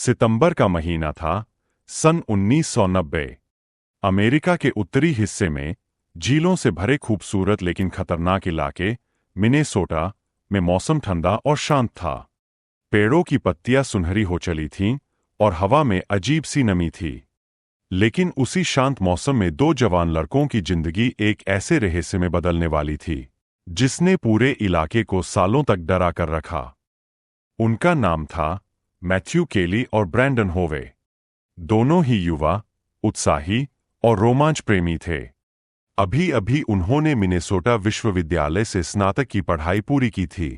सितंबर का महीना था, सन 1990। अमेरिका के उत्तरी हिस्से में झीलों से भरे खूबसूरत लेकिन खतरनाक इलाके मिनेसोटा में मौसम ठंडा और शांत था। पेड़ों की पत्तियां सुनहरी हो चली थीं और हवा में अजीब सी नमी थी। लेकिन उसी शांत मौसम में दो जवान लड़कों की जिंदगी एक ऐसे रहस्य में बदलने वाली थी जिसने पूरे इलाके को सालों तक डरा कर रखा। उनका नाम था मैथ्यू केली और ब्रैंडन होवे। दोनों ही युवा, उत्साही और रोमांच प्रेमी थे। अभी अभी उन्होंने मिनेसोटा विश्वविद्यालय से स्नातक की पढ़ाई पूरी की थी।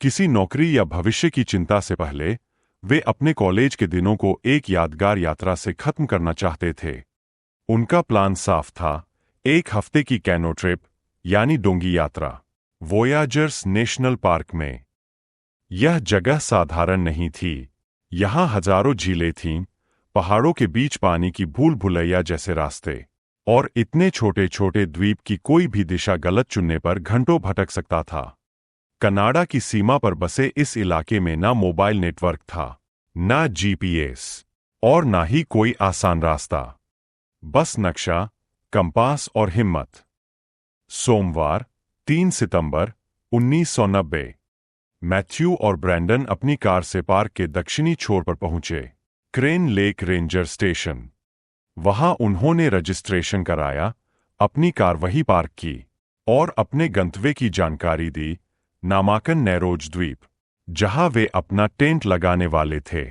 किसी नौकरी या भविष्य की चिंता से पहले वे अपने कॉलेज के दिनों को एक यादगार यात्रा से खत्म करना चाहते थे। उनका प्लान साफ था, एक हफ्ते की कैनो ट्रिप यानी डोंगी यात्रा वोयाजर्स नेशनल पार्क में। यह जगह साधारण नहीं थी। यहाँ हजारों झीलें थीं, पहाड़ों के बीच पानी की भूल भुलैया जैसे रास्ते, और इतने छोटे छोटे द्वीप की कोई भी दिशा गलत चुनने पर घंटों भटक सकता था। कनाडा की सीमा पर बसे इस इलाके में ना मोबाइल नेटवर्क था, ना जीपीएस, और ना ही कोई आसान रास्ता। बस नक्शा, कंपास और हिम्मत। सोमवार 3 सितंबर 1990 मैथ्यू और ब्रैंडन अपनी कार से पार्क के दक्षिणी छोर पर पहुंचे, क्रेन लेक रेंजर स्टेशन। वहां उन्होंने रजिस्ट्रेशन कराया, अपनी कार वहीं पार्क की और अपने गंतव्य की जानकारी दी, नामाकन नैरोज द्वीप, जहां वे अपना टेंट लगाने वाले थे।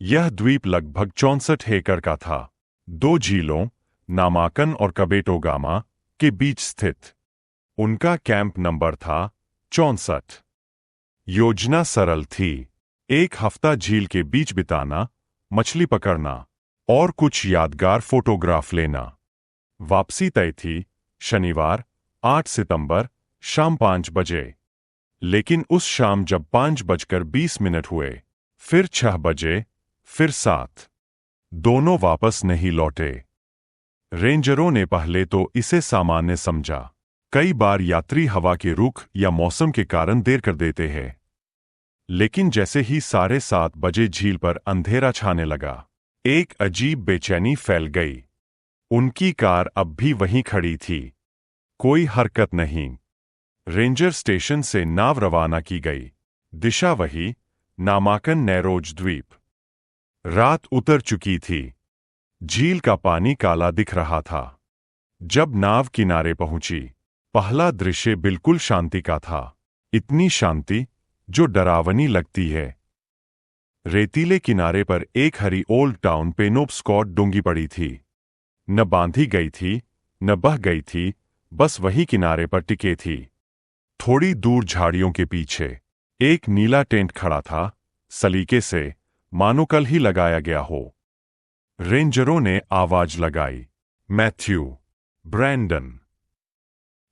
यह द्वीप लगभग 64 एकड़ का था, दो झीलों नामाकन और कबेटोगामा के बीच स्थित। उनका कैंप नंबर था 64। योजना सरल थी, एक हफ्ता झील के बीच बिताना, मछली पकड़ना और कुछ यादगार फोटोग्राफ लेना। वापसी तय थी शनिवार 8 सितंबर शाम 5 बजे। लेकिन उस शाम जब 5:20 हुए, फिर 6 बजे, फिर 7, दोनों वापस नहीं लौटे। रेंजरों ने पहले तो इसे सामान्य समझा। कई बार यात्री हवा के रुख या मौसम के कारण देर कर देते हैं। लेकिन जैसे ही 7:30 बजे झील पर अंधेरा छाने लगा, एक अजीब बेचैनी फैल गई। उनकी कार अब भी वहीं खड़ी थी, कोई हरकत नहीं। रेंजर स्टेशन से नाव रवाना की गई, दिशा वही, नामाकन नैरोज द्वीप। रात उतर चुकी थी, झील का पानी काला दिख रहा था। जब नाव किनारे पहुंची, पहला दृश्य बिल्कुल शांति का था, इतनी शांति जो डरावनी लगती है। रेतीले किनारे पर एक हरी ओल्ड टाउन पेनोप्स्कॉट डोंगी पड़ी थी, न बांधी गई थी न बह गई थी, बस वही किनारे पर टिके थी। थोड़ी दूर झाड़ियों के पीछे एक नीला टेंट खड़ा था, सलीके से, मानो कल ही लगाया गया हो। रेंजरों ने आवाज लगाई, मैथ्यू, ब्रैंडन।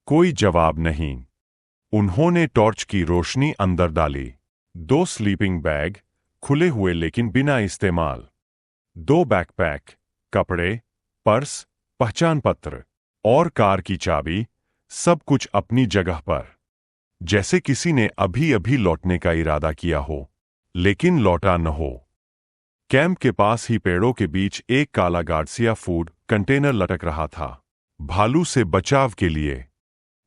कोई जवाब नहीं। उन्होंने टॉर्च की रोशनी अंदर डाली। 2 स्लीपिंग बैग, खुले हुए लेकिन बिना इस्तेमाल, 2 बैकपैक, कपड़े, पर्स, पहचान पत्र और कार की चाबी, सब कुछ अपनी जगह पर। जैसे किसी ने अभी अभी लौटने का इरादा किया हो, लेकिन लौटा न हो। कैंप के पास ही पेड़ों के बीच एक काला गार्सिया फूड कंटेनर लटक रहा था, भालू से बचाव के लिए।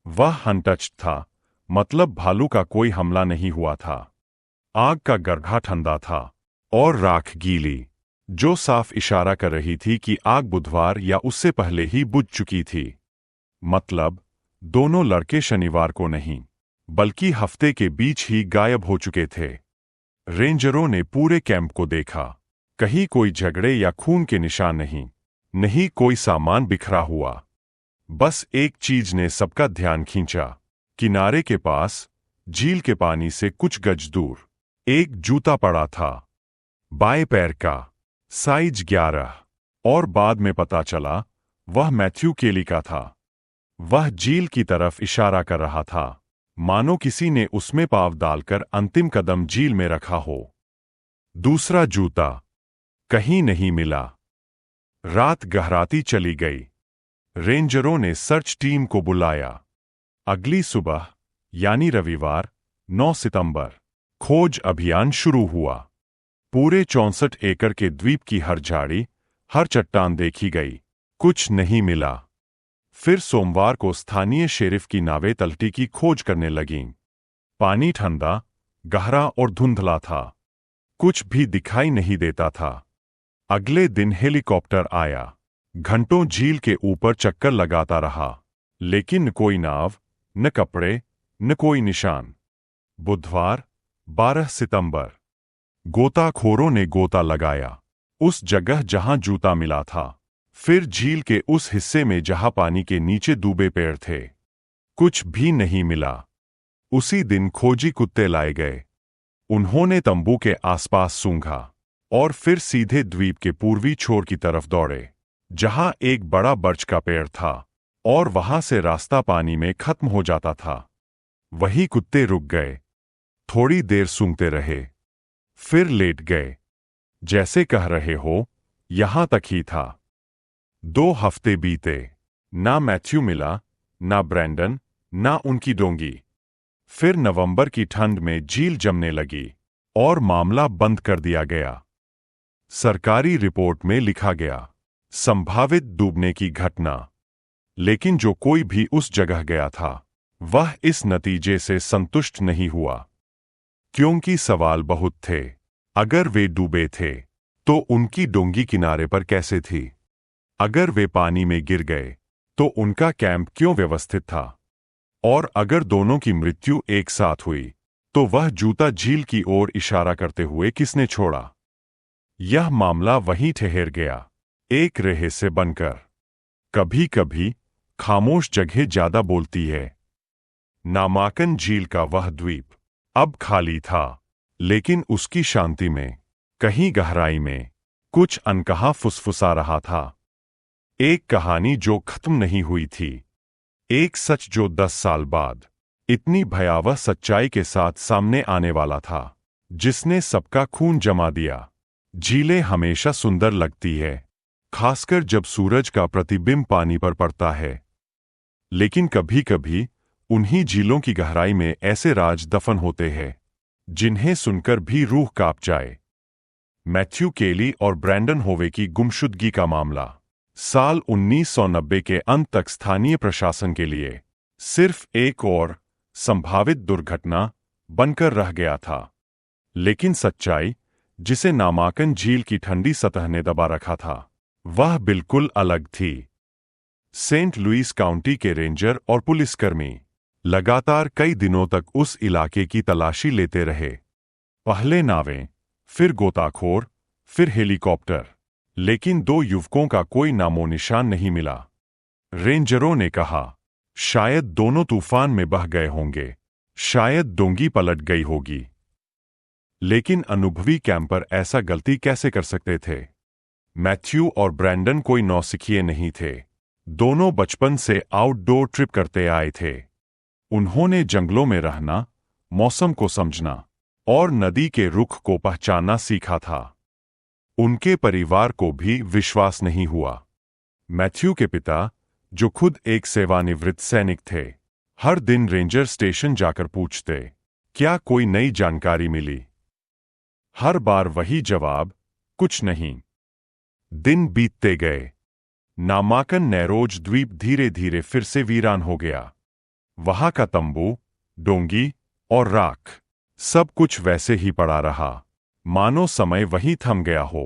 वह अनटच्ड था, मतलब भालू का कोई हमला नहीं हुआ था। आग का गर्भा ठंडा था और राख गीली, जो साफ इशारा कर रही थी कि आग बुधवार या उससे पहले ही बुझ चुकी थी। मतलब दोनों लड़के शनिवार को नहीं, बल्कि हफ्ते के बीच ही गायब हो चुके थे। रेंजरों ने पूरे कैंप को देखा, कहीं कोई झगड़े या खून के निशान नहीं, नहीं कोई सामान बिखरा हुआ। बस एक चीज ने सबका ध्यान खींचा, किनारे के पास, झील के पानी से कुछ गज दूर, एक जूता पड़ा था, बाएं पैर का, साइज 11, और बाद में पता चला वह मैथ्यू केली का था। वह झील की तरफ इशारा कर रहा था, मानो किसी ने उसमें पाँव डालकर अंतिम कदम झील में रखा हो। दूसरा जूता कहीं नहीं मिला। रात गहराती चली गई। रेंजरों ने सर्च टीम को बुलाया। अगली सुबह, यानी रविवार 9 सितंबर, खोज अभियान शुरू हुआ। पूरे 64 एकड़ के द्वीप की हर झाड़ी, हर चट्टान देखी गई, कुछ नहीं मिला। फिर सोमवार को स्थानीय शेरिफ की नावें तलटी की खोज करने लगीं। पानी ठंडा, गहरा और धुंधला था, कुछ भी दिखाई नहीं देता था। अगले दिन हेलीकॉप्टर आया, घंटों झील के ऊपर चक्कर लगाता रहा, लेकिन न कोई नाव, न कपड़े, न कोई निशान। बुधवार 12 सितंबर, गोताखोरों ने गोता लगाया उस जगह जहां जूता मिला था, फिर झील के उस हिस्से में जहां पानी के नीचे डूबे पेड़ थे। कुछ भी नहीं मिला। उसी दिन खोजी कुत्ते लाए गए। उन्होंने तंबू के आसपास सूंघा और फिर सीधे द्वीप के पूर्वी छोर की तरफ दौड़े, जहां एक बड़ा बर्च का पेड़ था और वहां से रास्ता पानी में खत्म हो जाता था। वही कुत्ते रुक गए, थोड़ी देर सूंघते रहे, फिर लेट गए, जैसे कह रहे हो यहां तक ही था। 2 हफ्ते बीते, ना मैथ्यू मिला, ना ब्रैंडन, ना उनकी डोंगी। फिर नवंबर की ठंड में झील जमने लगी और मामला बंद कर दिया गया। सरकारी रिपोर्ट में लिखा गया, संभावित डूबने की घटना। लेकिन जो कोई भी उस जगह गया था, वह इस नतीजे से संतुष्ट नहीं हुआ, क्योंकि सवाल बहुत थे। अगर वे डूबे थे, तो उनकी डोंगी किनारे पर कैसे थी? अगर वे पानी में गिर गए, तो उनका कैंप क्यों व्यवस्थित था? और अगर दोनों की मृत्यु एक साथ हुई, तो वह जूता झील की ओर इशारा करते हुए किसने छोड़ा? यह मामला वहीं ठहर गया, एक रहस्य बनकर। कभी कभी खामोश जगह ज्यादा बोलती है। नामाकन झील का वह द्वीप अब खाली था, लेकिन उसकी शांति में, कहीं गहराई में, कुछ अनकहा फुसफुसा रहा था। एक कहानी जो खत्म नहीं हुई थी, एक सच जो 10 साल बाद इतनी भयावह सच्चाई के साथ सामने आने वाला था, जिसने सबका खून जमा दिया। झीलें हमेशा सुंदर लगती है, खासकर जब सूरज का प्रतिबिंब पानी पर पड़ता है। लेकिन कभी कभी उन्हीं झीलों की गहराई में ऐसे राज दफन होते हैं, जिन्हें सुनकर भी रूह कांप जाए। मैथ्यू केली और ब्रैंडन होवे की गुमशुदगी का मामला साल 1990 के अंत तक स्थानीय प्रशासन के लिए सिर्फ एक और संभावित दुर्घटना बनकर रह गया था। लेकिन सच्चाई, जिसे नामाकन झील की ठंडी सतह ने दबा रखा था, वह बिल्कुल अलग थी। सेंट लुइस काउंटी के रेंजर और पुलिसकर्मी लगातार कई दिनों तक उस इलाके की तलाशी लेते रहे। पहले नावें, फिर गोताखोर, फिर हेलीकॉप्टर, लेकिन 2 युवकों का कोई नामो निशान नहीं मिला। रेंजरों ने कहा, शायद दोनों तूफान में बह गए होंगे, शायद डोंगी पलट गई होगी। लेकिन अनुभवी कैंपर ऐसा गलती कैसे कर सकते थे? मैथ्यू और ब्रैंडन कोई नौसिखिए नहीं थे। दोनों बचपन से आउटडोर ट्रिप करते आए थे। उन्होंने जंगलों में रहना, मौसम को समझना और नदी के रुख को पहचानना सीखा था। उनके परिवार को भी विश्वास नहीं हुआ। मैथ्यू के पिता, जो खुद एक सेवानिवृत्त सैनिक थे, हर दिन रेंजर स्टेशन जाकर पूछते, क्या कोई नई जानकारी मिली? हर बार वही जवाब, कुछ नहीं। दिन बीतते गए। नामाकन नैरोज द्वीप धीरे धीरे फिर से वीरान हो गया। वहां का तंबू, डोंगी और राख, सब कुछ वैसे ही पड़ा रहा, मानो समय वहीं थम गया हो।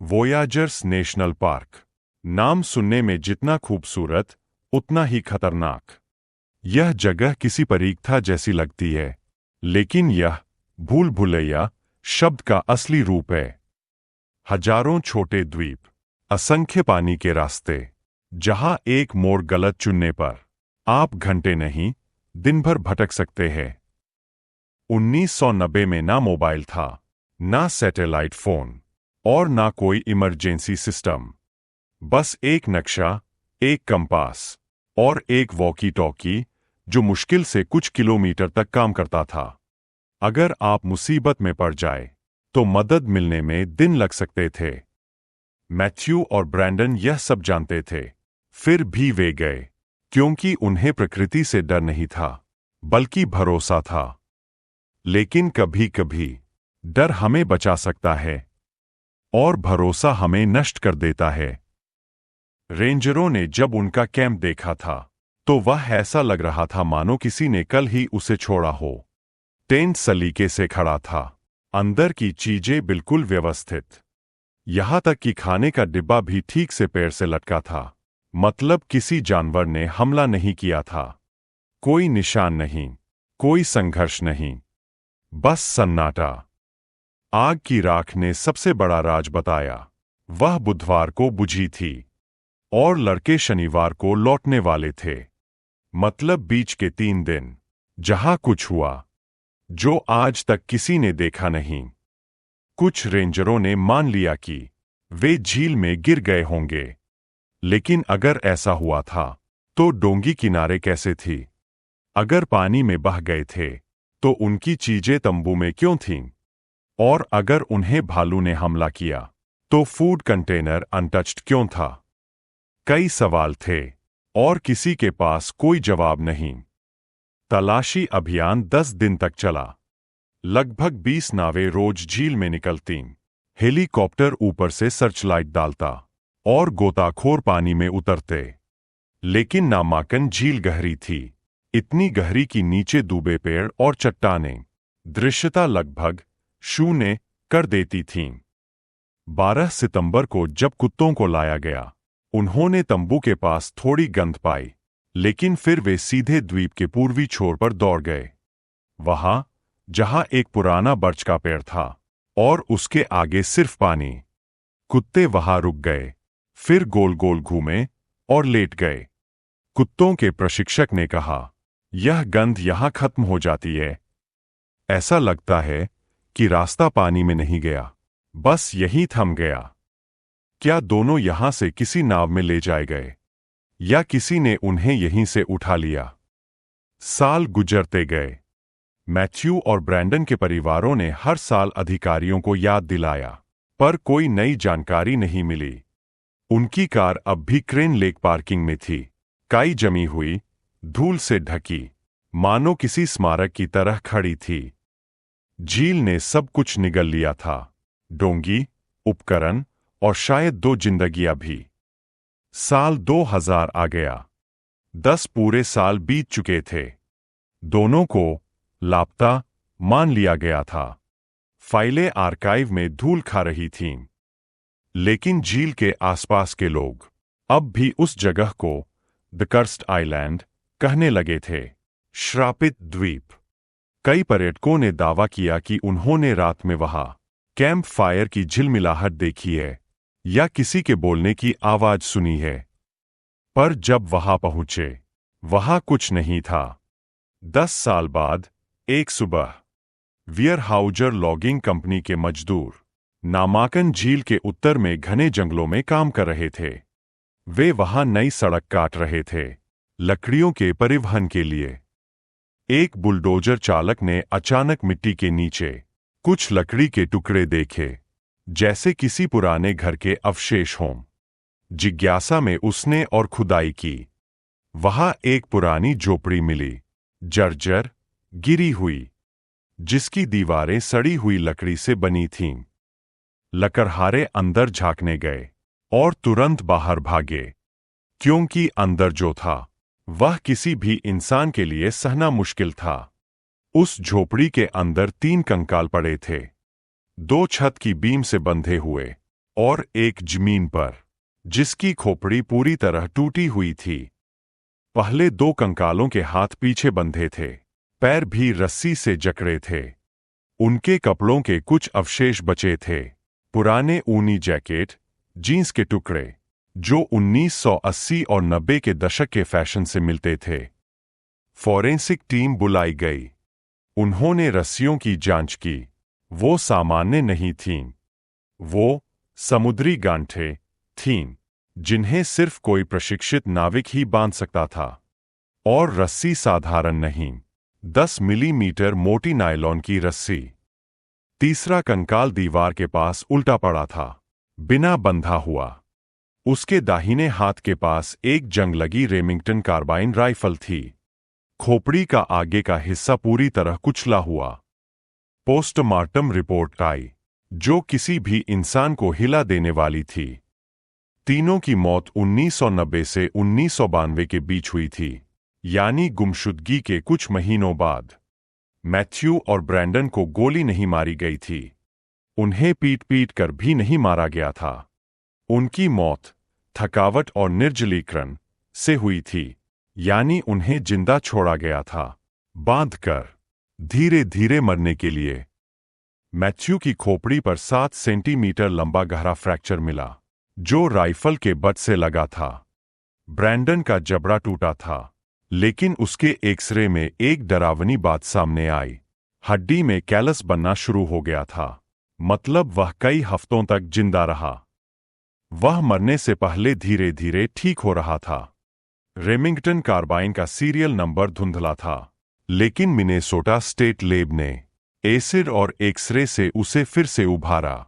वोयाजर्स नेशनल पार्क, नाम सुनने में जितना खूबसूरत, उतना ही खतरनाक। यह जगह किसी परीक्षा जैसी लगती है, लेकिन यह भूल भुलैया शब्द का असली रूप है। हजारों छोटे द्वीप, असंख्य पानी के रास्ते, जहां एक मोड़ गलत चुनने पर आप घंटे नहीं, दिन भर भटक सकते हैं। 1990 में ना मोबाइल था, ना सैटेलाइट फोन और ना कोई इमरजेंसी सिस्टम। बस एक नक्शा, एक कंपास और एक वॉकी टॉकी, जो मुश्किल से कुछ किलोमीटर तक काम करता था। अगर आप मुसीबत में पड़ जाए, तो मदद मिलने में दिन लग सकते थे। मैथ्यू और ब्रैंडन यह सब जानते थे, फिर भी वे गए, क्योंकि उन्हें प्रकृति से डर नहीं था, बल्कि भरोसा था। लेकिन कभी कभी डर हमें बचा सकता है और भरोसा हमें नष्ट कर देता है। रेंजरों ने जब उनका कैंप देखा था तो वह ऐसा लग रहा था मानो किसी ने कल ही उसे छोड़ा हो। टेंट सलीके से खड़ा था, अंदर की चीजें बिल्कुल व्यवस्थित, यहां तक कि खाने का डिब्बा भी ठीक से पैर से लटका था। मतलब किसी जानवर ने हमला नहीं किया था। कोई निशान नहीं, कोई संघर्ष नहीं, बस सन्नाटा। आग की राख ने सबसे बड़ा राज बताया। वह बुधवार को बुझी थी और लड़के शनिवार को लौटने वाले थे। मतलब बीच के 3 दिन जहां कुछ हुआ जो आज तक किसी ने देखा नहीं। कुछ रेंजरों ने मान लिया कि वे झील में गिर गए होंगे, लेकिन अगर ऐसा हुआ था तो डोंगी किनारे कैसे थी? अगर पानी में बह गए थे तो उनकी चीजें तंबू में क्यों थीं? और अगर उन्हें भालू ने हमला किया तो फूड कंटेनर अनटच्ड क्यों था? कई सवाल थे और किसी के पास कोई जवाब नहीं। तलाशी अभियान 10 दिन तक चला। लगभग 20 नावें रोज झील में निकलतीं। हेलीकॉप्टर ऊपर से सर्चलाइट डालता और गोताखोर पानी में उतरते। लेकिन नामांकन झील गहरी थी, इतनी गहरी कि नीचे डूबे पेड़ और चट्टानें दृश्यता लगभग शून्य कर देती थीं। 12 सितंबर को जब कुत्तों को लाया गया, उन्होंने तंबू के पास थोड़ी गंध पाई, लेकिन फिर वे सीधे द्वीप के पूर्वी छोर पर दौड़ गए। वहां जहां एक पुराना बर्च का पेड़ था और उसके आगे सिर्फ पानी। कुत्ते वहां रुक गए, फिर गोल गोल घूमे और लेट गए। कुत्तों के प्रशिक्षक ने कहा, यह गंध यहां खत्म हो जाती है। ऐसा लगता है कि रास्ता पानी में नहीं गया, बस यहीं थम गया। क्या दोनों यहां से किसी नाव में ले जाए गए या किसी ने उन्हें यहीं से उठा लिया? साल गुजरते गए। मैथ्यू और ब्रैंडन के परिवारों ने हर साल अधिकारियों को याद दिलाया, पर कोई नई जानकारी नहीं मिली। उनकी कार अब भी क्रेन लेक पार्किंग में थी, काई जमी हुई, धूल से ढकी, मानो किसी स्मारक की तरह खड़ी थी। झील ने सब कुछ निगल लिया था, डोंगी, उपकरण और शायद 2 जिंदगियां भी। साल 2000 आ गया। 10 पूरे साल बीत चुके थे। दोनों को लापता मान लिया गया था। फाइलें आर्काइव में धूल खा रही थीं। लेकिन झील के आसपास के लोग अब भी उस जगह को द कर्स्ड आइलैंड कहने लगे थे, श्रापित द्वीप। कई पर्यटकों ने दावा किया कि उन्होंने रात में वहां कैंप फायर की झिलमिलाहट देखी है या किसी के बोलने की आवाज सुनी है। पर जब वहां पहुंचे, वहां कुछ नहीं था। 10 साल बाद एक सुबह वियरहाउजर लॉगिंग कंपनी के मजदूर नामांकन झील के उत्तर में घने जंगलों में काम कर रहे थे। वे वहां नई सड़क काट रहे थे, लकड़ियों के परिवहन के लिए। एक बुलडोजर चालक ने अचानक मिट्टी के नीचे कुछ लकड़ी के टुकड़े देखे, जैसे किसी पुराने घर के अवशेष हों। जिज्ञासा में उसने और खुदाई की। वहां एक पुरानी झोपड़ी मिली, जर्जर, गिरी हुई, जिसकी दीवारें सड़ी हुई लकड़ी से बनी थीं। लकड़हारे अंदर झांकने गए और तुरंत बाहर भागे, क्योंकि अंदर जो था वह किसी भी इंसान के लिए सहना मुश्किल था। उस झोपड़ी के अंदर 3 कंकाल पड़े थे, 2 छत की बीम से बंधे हुए और एक जमीन पर, जिसकी खोपड़ी पूरी तरह टूटी हुई थी। पहले 2 कंकालों के हाथ पीछे बंधे थे, पैर भी रस्सी से जकड़े थे। उनके कपड़ों के कुछ अवशेष बचे थे, पुराने ऊनी जैकेट, जीन्स के टुकड़े, जो 1980 और 90 के दशक के फैशन से मिलते थे। फॉरेंसिक टीम बुलाई गई। उन्होंने रस्सियों की जांच की। वो सामान्य नहीं थीं। वो समुद्री गांठें थीं, जिन्हें सिर्फ कोई प्रशिक्षित नाविक ही बांध सकता था। और रस्सी साधारण नहीं, 10 मिलीमीटर मोटी नायलॉन की रस्सी। तीसरा कंकाल दीवार के पास उल्टा पड़ा था, बिना बंधा हुआ। उसके दाहिने हाथ के पास एक जंग लगी रेमिंगटन कार्बाइन राइफल थी। खोपड़ी का आगे का हिस्सा पूरी तरह कुचला हुआ। पोस्टमार्टम रिपोर्ट आई, जो किसी भी इंसान को हिला देने वाली थी। तीनों की मौत 1990 से 1992 के बीच हुई थी, यानी गुमशुदगी के कुछ महीनों बाद। मैथ्यू और ब्रैंडन को गोली नहीं मारी गई थी, उन्हें पीट पीट कर भी नहीं मारा गया था। उनकी मौत थकावट और निर्जलीकरण से हुई थी, यानी उन्हें जिंदा छोड़ा गया था, बांधकर, धीरे धीरे मरने के लिए। मैथ्यू की खोपड़ी पर 7 सेंटीमीटर लंबा गहरा फ्रैक्चर मिला, जो राइफल के बट से लगा था। ब्रैंडन का जबड़ा टूटा था, लेकिन उसके एक्सरे में एक डरावनी बात सामने आई। हड्डी में कैलस बनना शुरू हो गया था, मतलब वह कई हफ्तों तक जिंदा रहा। वह मरने से पहले धीरे धीरे ठीक हो रहा था। रेमिंगटन कार्बाइन का सीरियल नंबर धुंधला था, लेकिन मिनेसोटा स्टेट लैब ने एसिड और एक्सरे से उसे फिर से उभारा।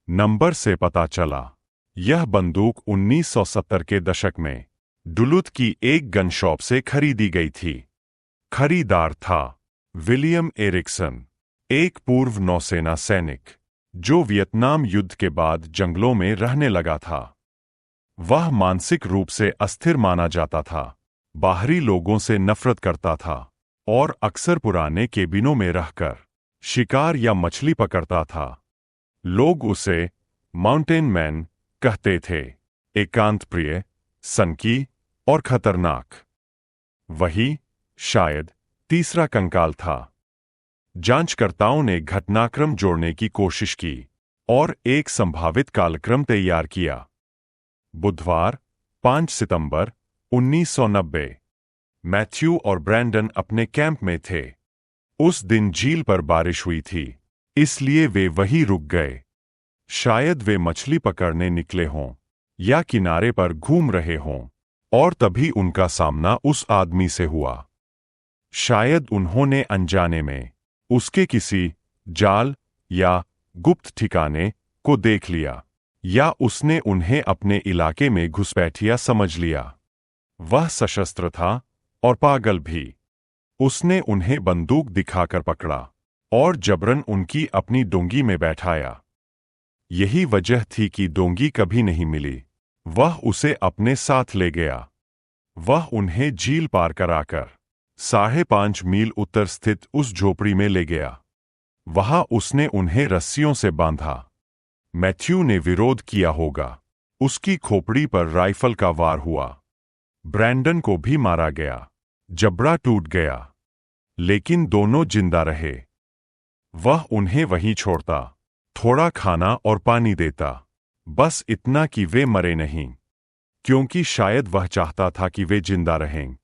नंबर से पता चला यह बंदूक 1970 के दशक में डुलुथ की एक गन शॉप से खरीदी गई थी। खरीदार था विलियम एरिक्सन, एक पूर्व नौसेना सैनिक जो वियतनाम युद्ध के बाद जंगलों में रहने लगा था। वह मानसिक रूप से अस्थिर माना जाता था, बाहरी लोगों से नफरत करता था और अक्सर पुराने केबिनों में रहकर शिकार या मछली पकड़ता था। लोग उसे माउंटेन मैन कहते थे, एकांत प्रिय, सनकी और खतरनाक। वही शायद तीसरा कंकाल था। जांचकर्ताओं ने घटनाक्रम जोड़ने की कोशिश की और एक संभावित कालक्रम तैयार किया। बुधवार 5 सितंबर 1990 मैथ्यू और ब्रैंडन अपने कैंप में थे। उस दिन झील पर बारिश हुई थी, इसलिए वे वहीं रुक गए। शायद वे मछली पकड़ने निकले हों या किनारे पर घूम रहे हों, और तभी उनका सामना उस आदमी से हुआ। शायद उन्होंने अनजाने में उसके किसी जाल या गुप्त ठिकाने को देख लिया, या उसने उन्हें अपने इलाके में घुसपैठिया समझ लिया। वह सशस्त्र था और पागल भी। उसने उन्हें बंदूक दिखाकर पकड़ा और जबरन उनकी अपनी डोंगी में बैठाया। यही वजह थी कि डोंगी कभी नहीं मिली। वह उसे अपने साथ ले गया। वह उन्हें झील पार कराकर 5.5 मील उत्तर स्थित उस झोपड़ी में ले गया। वहां उसने उन्हें रस्सियों से बांधा। मैथ्यू ने विरोध किया होगा। उसकी खोपड़ी पर राइफल का वार हुआ। ब्रैंडन को भी मारा गया। जबड़ा टूट गया, लेकिन दोनों जिंदा रहे। वह उन्हें वहीं छोड़ता, थोड़ा खाना और पानी देता, बस इतना कि वे मरे नहीं, क्योंकि शायद वह चाहता था कि वे जिंदा रहें,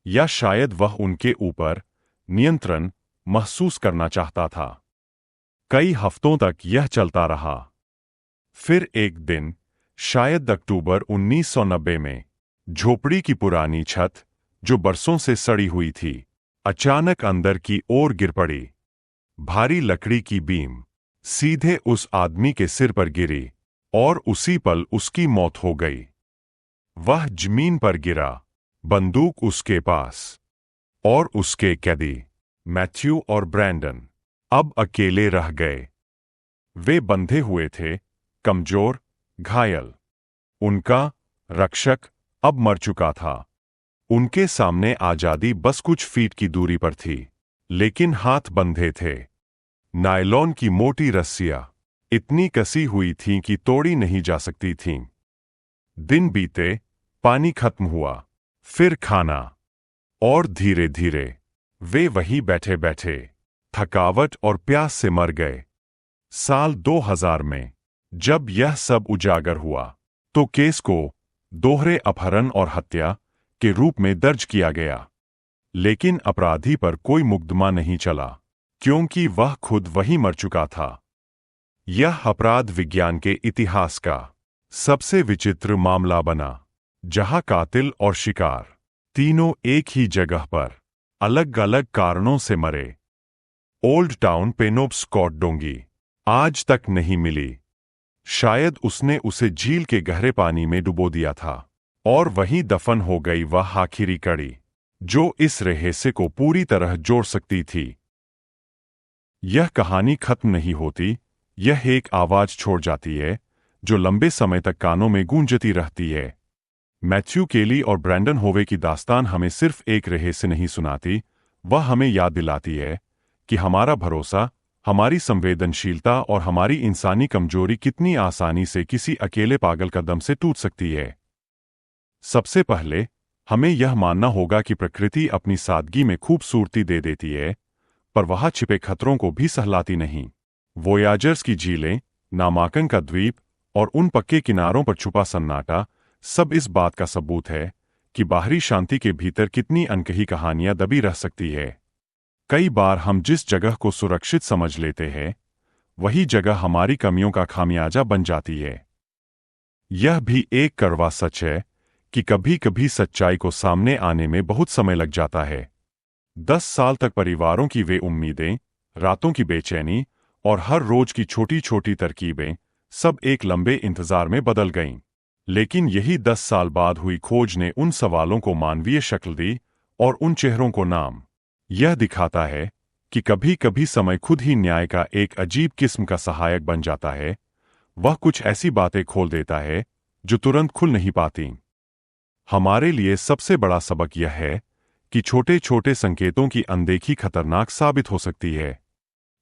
या शायद वह उनके ऊपर नियंत्रण महसूस करना चाहता था। कई हफ्तों तक यह चलता रहा। फिर एक दिन, शायद अक्टूबर 1990 में, झोपड़ी की पुरानी छत, जो बरसों से सड़ी हुई थी, अचानक अंदर की ओर गिर पड़ी। भारी लकड़ी की बीम सीधे उस आदमी के सिर पर गिरी और उसी पल उसकी मौत हो गई। वह जमीन पर गिरा, बंदूक उसके पास, और उसके कैदी मैथ्यू और ब्रैंडन अब अकेले रह गए। वे बंधे हुए थे, कमजोर, घायल। उनका रक्षक अब मर चुका था। उनके सामने आजादी बस कुछ फीट की दूरी पर थी, लेकिन हाथ बंधे थे। नायलॉन की मोटी रस्सियां इतनी कसी हुई थीं कि तोड़ी नहीं जा सकती थीं। दिन बीते, पानी खत्म हुआ, फिर खाना, और धीरे धीरे वे वहीं बैठे बैठे थकावट और प्यास से मर गए। साल 2000 में जब यह सब उजागर हुआ, तो केस को दोहरे अपहरण और हत्या के रूप में दर्ज किया गया, लेकिन अपराधी पर कोई मुकदमा नहीं चला, क्योंकि वह खुद वहीं मर चुका था। यह अपराध विज्ञान के इतिहास का सबसे विचित्र मामला बना, जहां कातिल और शिकार तीनों एक ही जगह पर अलग अलग कारणों से मरे। ओल्ड टाउन पेनोप्स्कॉट डोंगी आज तक नहीं मिली। शायद उसने उसे झील के गहरे पानी में डुबो दिया था, और वहीं दफन हो गई वह आखिरी कड़ी, जो इस रहस्य को पूरी तरह जोड़ सकती थी। यह कहानी खत्म नहीं होती, यह एक आवाज छोड़ जाती है जो लंबे समय तक कानों में गूंजती रहती है। मैथ्यू केली और ब्रैंडन होवे की दास्तान हमें सिर्फ एक रहस्य नहीं सुनाती, वह हमें याद दिलाती है कि हमारा भरोसा, हमारी संवेदनशीलता और हमारी इंसानी कमजोरी कितनी आसानी से किसी अकेले पागल कदम से टूट सकती है। सबसे पहले हमें यह मानना होगा कि प्रकृति अपनी सादगी में खूबसूरती दे देती है, पर वहां छिपे खतरों को भी सहलाती नहीं। वोयाजर्स की झीलें, नामांकन का द्वीप और उन पक्के किनारों पर छुपा सन्नाटा सब इस बात का सबूत है कि बाहरी शांति के भीतर कितनी अनकही कहानियां दबी रह सकती है। कई बार हम जिस जगह को सुरक्षित समझ लेते हैं, वही जगह हमारी कमियों का खामियाजा बन जाती है। यह भी एक कड़वा सच है कि कभी कभी सच्चाई को सामने आने में बहुत समय लग जाता है। 10 साल तक परिवारों की वे उम्मीदें, रातों की बेचैनी और हर रोज की छोटी छोटी तरकीबें सब एक लंबे इंतजार में बदल गईं। लेकिन यही 10 साल बाद हुई खोज ने उन सवालों को मानवीय शक्ल दी और उन चेहरों को नाम। यह दिखाता है कि कभी कभी समय खुद ही न्याय का एक अजीब किस्म का सहायक बन जाता है। वह कुछ ऐसी बातें खोल देता है जो तुरंत खुल नहीं पाती। हमारे लिए सबसे बड़ा सबक यह है कि छोटे छोटे संकेतों की अनदेखी खतरनाक साबित हो सकती है।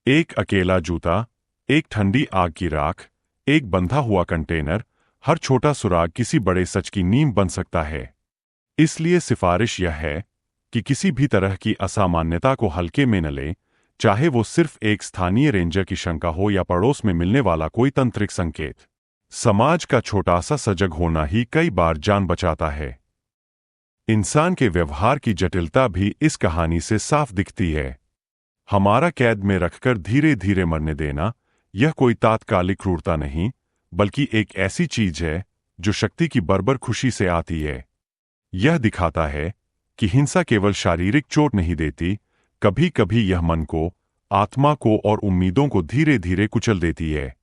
एक अकेला जूता, एक ठंडी आग की राख, एक बंधा हुआ कंटेनर, हर छोटा सुराग किसी बड़े सच की नींव बन सकता है। इसलिए सिफारिश यह है कि किसी भी तरह की असामान्यता को हल्के में न लें, चाहे वो सिर्फ एक स्थानीय रेंजर की शंका हो या पड़ोस में मिलने वाला कोई तंत्रिक संकेत। समाज का छोटा सा सजग होना ही कई बार जान बचाता है। इंसान के व्यवहार की जटिलता भी इस कहानी से साफ दिखती है। हमारा कैद में रखकर धीरे धीरे मरने देना, यह कोई तात्कालिक क्रूरता नहीं, बल्कि एक ऐसी चीज है जो शक्ति की बर्बर खुशी से आती है। यह दिखाता है कि हिंसा केवल शारीरिक चोट नहीं देती, कभी कभी यह मन को, आत्मा को और उम्मीदों को धीरे धीरे कुचल देती है।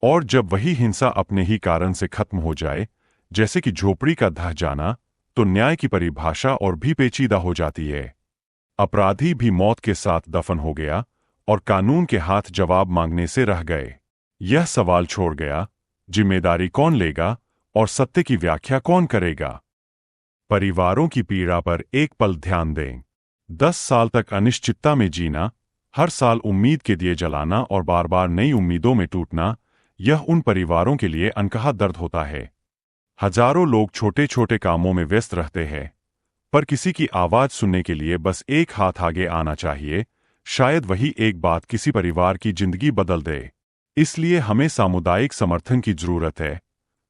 और जब वही हिंसा अपने ही कारण से खत्म हो जाए, जैसे कि झोपड़ी का ढह जाना, तो न्याय की परिभाषा और भी पेचीदा हो जाती है। अपराधी भी मौत के साथ दफन हो गया और कानून के हाथ जवाब मांगने से रह गए। यह सवाल छोड़ गया, जिम्मेदारी कौन लेगा और सत्य की व्याख्या कौन करेगा। परिवारों की पीड़ा पर एक पल ध्यान दें। 10 साल तक अनिश्चितता में जीना, हर साल उम्मीद के दिए जलाना और बार बार नई उम्मीदों में टूटना, यह उन परिवारों के लिए अनकहा दर्द होता है। हजारों लोग छोटे छोटे कामों में व्यस्त रहते हैं, पर किसी की आवाज सुनने के लिए बस एक हाथ आगे आना चाहिए। शायद वही एक बात किसी परिवार की जिंदगी बदल दे। इसलिए हमें सामुदायिक समर्थन की जरूरत है।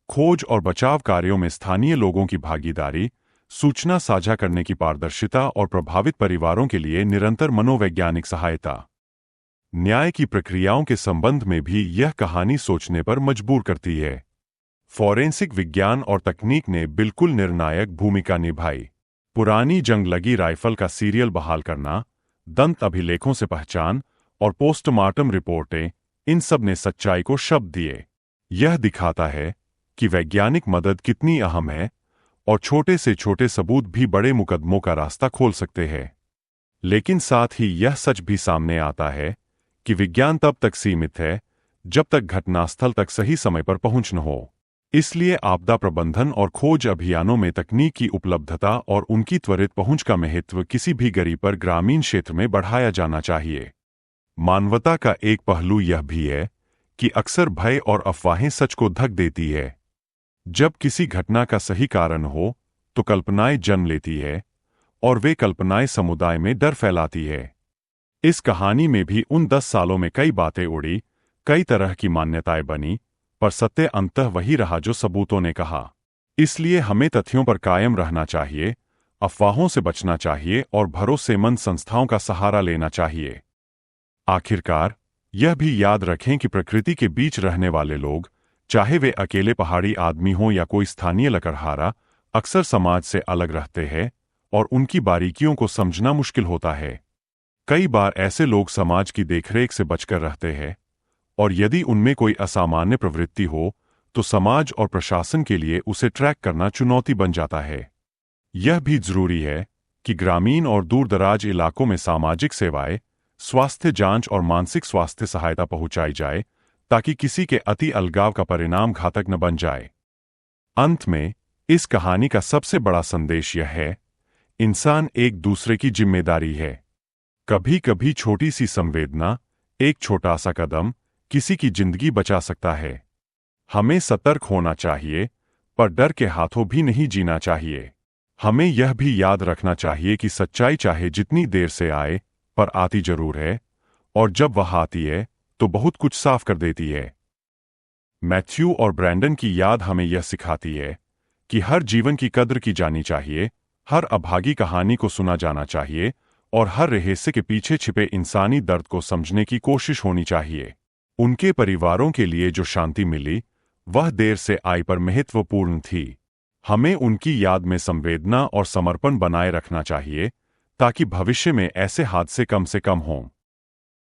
खोज और बचाव कार्यों में स्थानीय लोगों की भागीदारी, सूचना साझा करने की पारदर्शिता और प्रभावित परिवारों के लिए निरंतर मनोवैज्ञानिक सहायता। न्याय की प्रक्रियाओं के संबंध में भी यह कहानी सोचने पर मजबूर करती है। फॉरेंसिक विज्ञान और तकनीक ने बिल्कुल निर्णायक भूमिका निभाई। पुरानी जंग लगी राइफल का सीरियल बहाल करना, दंत अभिलेखों से पहचान और पोस्टमार्टम रिपोर्टें, इन सब ने सच्चाई को शब्द दिए। यह दिखाता है कि वैज्ञानिक मदद कितनी अहम है और छोटे से छोटे सबूत भी बड़े मुकदमों का रास्ता खोल सकते हैं। लेकिन साथ ही यह सच भी सामने आता है कि विज्ञान तब तक सीमित है जब तक घटनास्थल तक सही समय पर पहुंच न हो। इसलिए आपदा प्रबंधन और खोज अभियानों में तकनीक की उपलब्धता और उनकी त्वरित पहुंच का महत्व किसी भी गरीब पर ग्रामीण क्षेत्र में बढ़ाया जाना चाहिए। मानवता का एक पहलू यह भी है कि अक्सर भय और अफवाहें सच को ढक देती है। जब किसी घटना का सही कारण हो तो कल्पनाएं जन्म लेती है और वे कल्पनाएं समुदाय में डर फैलाती है। इस कहानी में भी उन 10 सालों में कई बातें उड़ी, कई तरह की मान्यताएं बनी, पर सत्य अंततः वही रहा जो सबूतों ने कहा। इसलिए हमें तथ्यों पर कायम रहना चाहिए, अफवाहों से बचना चाहिए और भरोसेमंद संस्थाओं का सहारा लेना चाहिए। आखिरकार, यह भी याद रखें कि प्रकृति के बीच रहने वाले लोग, चाहे वे अकेले पहाड़ी आदमी हों या कोई स्थानीय लकड़हारा, अक्सर समाज से अलग रहते हैं और उनकी बारीकियों को समझना मुश्किल होता है। कई बार ऐसे लोग समाज की देखरेख से बचकर रहते हैं, और यदि उनमें कोई असामान्य प्रवृत्ति हो तो समाज और प्रशासन के लिए उसे ट्रैक करना चुनौती बन जाता है। यह भी जरूरी है कि ग्रामीण और दूरदराज इलाकों में सामाजिक सेवाएं, स्वास्थ्य जांच और मानसिक स्वास्थ्य सहायता पहुंचाई जाए ताकि किसी के अति अलगाव का परिणाम घातक न बन जाए। अंत में इस कहानी का सबसे बड़ा संदेश यह है, इंसान एक दूसरे की जिम्मेदारी है। कभी कभी छोटी सी संवेदना, एक छोटा सा कदम किसी की जिंदगी बचा सकता है। हमें सतर्क होना चाहिए, पर डर के हाथों भी नहीं जीना चाहिए। हमें यह भी याद रखना चाहिए कि सच्चाई चाहे जितनी देर से आए, पर आती जरूर है, और जब वह आती है तो बहुत कुछ साफ कर देती है। मैथ्यू और ब्रैंडन की याद हमें यह सिखाती है कि हर जीवन की कद्र की जानी चाहिए, हर अभागी कहानी को सुना जाना चाहिए और हर रहस्य के पीछे छिपे इंसानी दर्द को समझने की कोशिश होनी चाहिए। उनके परिवारों के लिए जो शांति मिली, वह देर से आई पर महत्वपूर्ण थी। हमें उनकी याद में संवेदना और समर्पण बनाए रखना चाहिए ताकि भविष्य में ऐसे हादसे कम से कम हों।